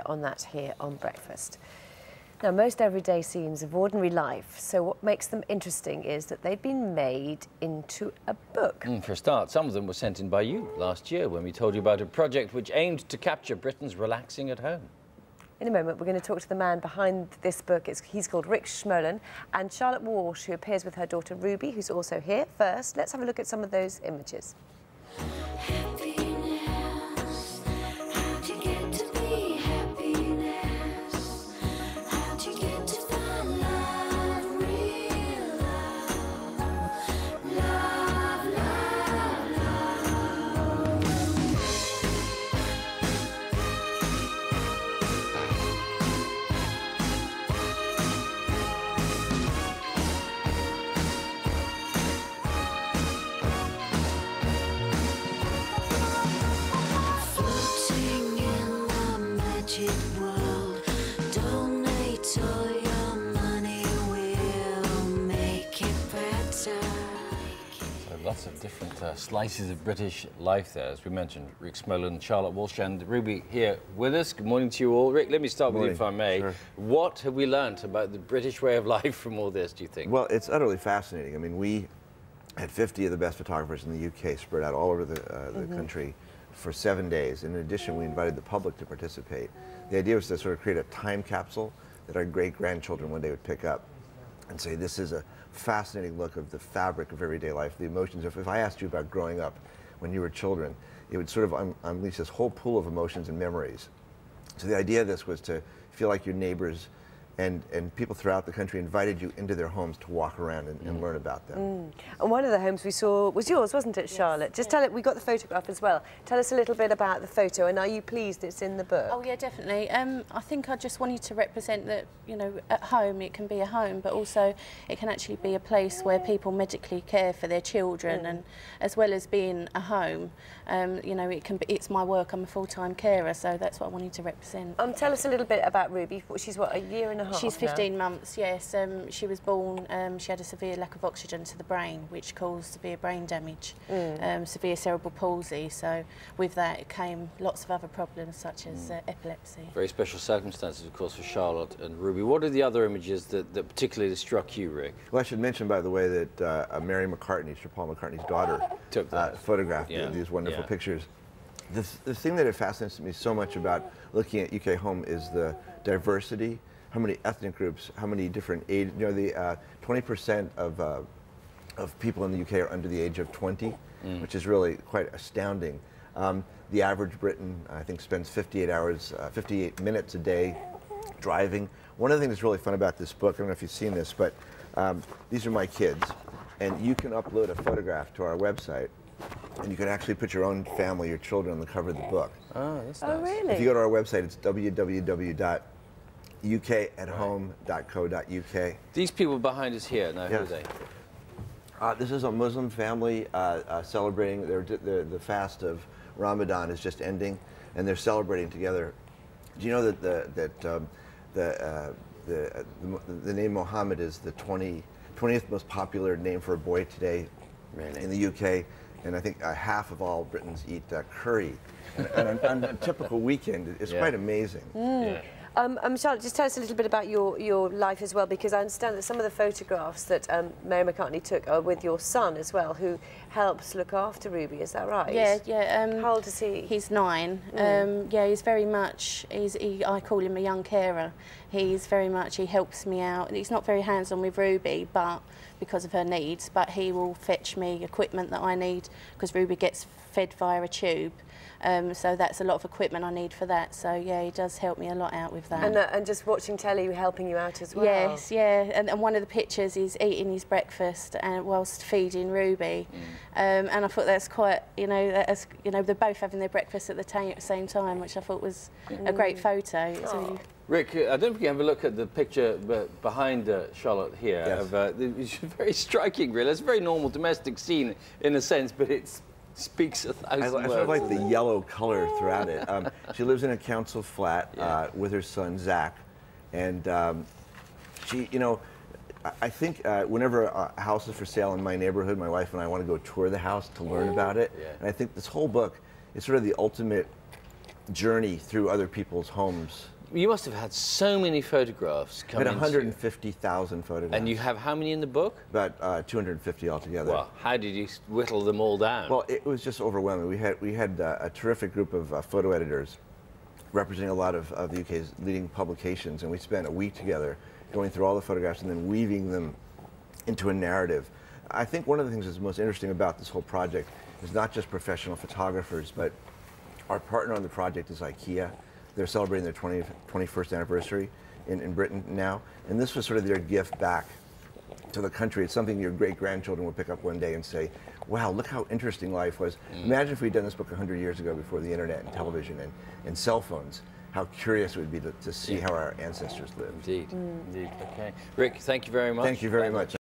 on that here on Breakfast. Now, most everyday scenes of ordinary life, so what makes them interesting is that they've been made into a book. For a start, some of them were sent in by you last year when we told you about a project which aimed to capture Britain's relaxing at home. In a moment, we're going to talk to the man behind this book. He's called Rick Schmolen, and Charlotte Walsh, who appears with her daughter Ruby, who's also here. First, let's have a look at some of those images. Lots of different slices of British life there, as we mentioned. Rick Schmolen, Charlotte Walsh and Ruby here with us. Good morning to you all. Rick, let me start with you, if I may. Sure. What have we learnt about the British way of life from all this, do you think? Well, it's utterly fascinating. I mean, we had 50 of the best photographers in the UK spread out all over the country for 7 days. In addition, we invited the public to participate. The idea was to sort of create a time capsule that our great-grandchildren one day would pick up and say, this is a fascinating look of the fabric of everyday life, the emotions. If I asked you about growing up when you were children, it would sort of unleash this whole pool of emotions and memories. So the idea of this was to feel like your neighbors and people throughout the country invited you into their homes to walk around and learn about them. And one of the homes we saw was yours, wasn't it, Charlotte? Yes. Just tell it, we got the photograph as well. Tell us a little bit about the photo, and are you pleased it's in the book? Oh yeah, definitely. I think I just wanted to represent that, you know, at home it can be a home, but also it can actually be a place where people medically care for their children, and as well as being a home, you know, it's my work. I'm a full-time carer, so that's what I wanted to represent. Tell us a little bit about Ruby. She's what, a year and a half? She's 15 months, yes. She was born, she had a severe lack of oxygen to the brain, which caused severe brain damage, severe cerebral palsy. So with that came lots of other problems, such as epilepsy. Very special circumstances, of course, for Charlotte and Ruby. What are the other images that particularly struck you, Rick? Well, I should mention, by the way, that Mary McCartney, Sir Paul McCartney's daughter, photographed these wonderful pictures. The thing that fascinates me so much about looking at UK Home is the diversity. How many ethnic groups, how many different age, you know, the 20% of people in the UK are under the age of 20, which is really quite astounding. The average Briton, I think, spends 58 minutes a day driving. One of the things that's really fun about this book, I don't know if you've seen this, but these are my kids, and you can upload a photograph to our website, and you can actually put your own family, your children on the cover of the book. Oh, that's nice. Oh, really? If you go to our website, it's www.ukathome.co.uk. These people behind us here, now, who are they? This is a Muslim family celebrating the fast of Ramadan is just ending, and they're celebrating together. Do you know that the name Mohammed is the 20th most popular name for a boy today in the UK? And I think half of all Britons eat curry. And on a typical weekend, it's quite amazing. Charlotte, just tell us a little bit about your life as well, because I understand that some of the photographs that Mary McCartney took are with your son as well, who helps look after Ruby, is that right? Yeah, yeah. How old is he? He's 9. Yeah, he's very much, I call him a young carer. He helps me out. He's not very hands-on with Ruby, but because of her needs, but he will fetch me equipment that I need, because Ruby gets fed via a tube. So that's a lot of equipment I need for that. So yeah, he does help me a lot out with that. And just watching telly helping you out as well. Yes, yeah. And one of the pictures is eating his breakfast and whilst feeding Ruby. And I thought that's quite, they're both having their breakfast at the same time, which I thought was a great photo. It's really... Rick, I don't think you have a look at the picture behind Charlotte here. Yes. It's very striking, really. It's a very normal domestic scene in a sense, but it speaks 1,000 words. I sort of like the yellow color throughout it. She lives in a council flat with her son, Zach, and she, I think whenever a house is for sale in my neighborhood, my wife and I want to go tour the house to learn about it. And I think this whole book is sort of the ultimate journey through other people's homes. You must have had so many photographs come in. 150,000 photographs. And you have how many in the book? About 250 altogether. Well, how did you whittle them all down? Well, it was just overwhelming. We had a terrific group of photo editors representing a lot of the UK's leading publications, and we spent a week together going through all the photographs and then weaving them into a narrative. I think one of the things that's most interesting about this whole project is not just professional photographers, but our partner on the project is IKEA. They're celebrating their 21st anniversary in Britain now, and this was sort of their gift back to the country. It's something your great-grandchildren will pick up one day and say, wow, look how interesting life was. Imagine if we'd done this book 100 years ago before the internet and television and cell phones. How curious it would be to see how our ancestors lived. Indeed. Indeed. Okay. Rick, thank you very much. Thank you very much.